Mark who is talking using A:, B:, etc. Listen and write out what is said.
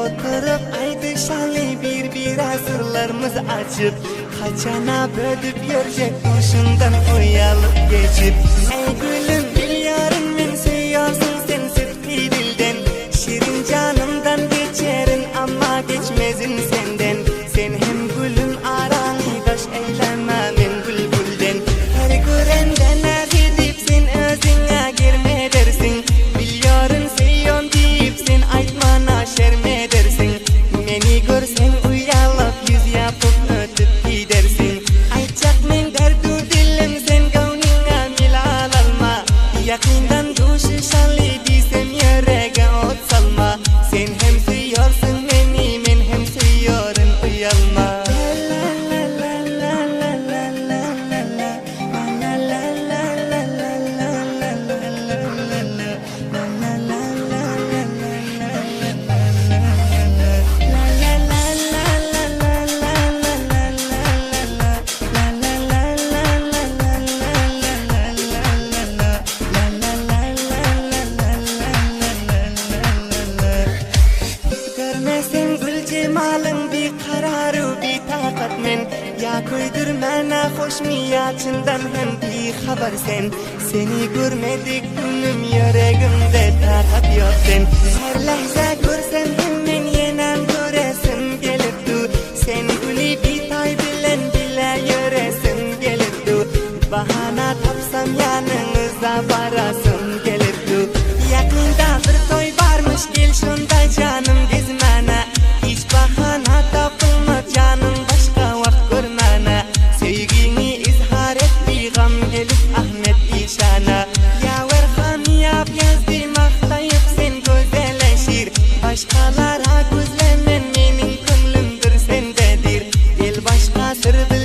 A: oturup aytışalı bir asırlarımız açıp kaçana bödüp yürjek uşundan uyalıp geçip ey gülüm biliyorum men söylüyorsun sen sırtı dilden şirin canımdan geçerin ama geçmezin senden sen hem gülüm aranidaş eyleme men bülbülden her görenden azidip sen özüne girme dersin biliyorum seviyorum deyip sen aytmana şerme dersin beni görsen uyalıp yüz yapıp ötüp gidersin aytacak men derdu dilim sen gavningga milal alma yakından duşuşalı diysem yüreğe ot salma sen hem seviyorsun beni men hem seviyorum uyalma görmesen gül cemalın bir kararı bir takat men ya koydur bana hoş miyatından hem bir haber seni görmedik gülüm yüreğimde takat yok sen her lahza görsem hemen yenem göresim gelipdu sen gülü bir tay bilen bile yüresim gelipdu bahana tapsam yanınıza barasım gelipdu yakında bir toy varmış gel şunda canım gezmene hiç bahana tapılma canım başka vakt görmene sevgini izhar et bir gam gelip Ahmet işana ya verham yap yazdı mahtayıp sen güzelleşir başkalara gözlemen menin könlümdür sendedir gel başka sır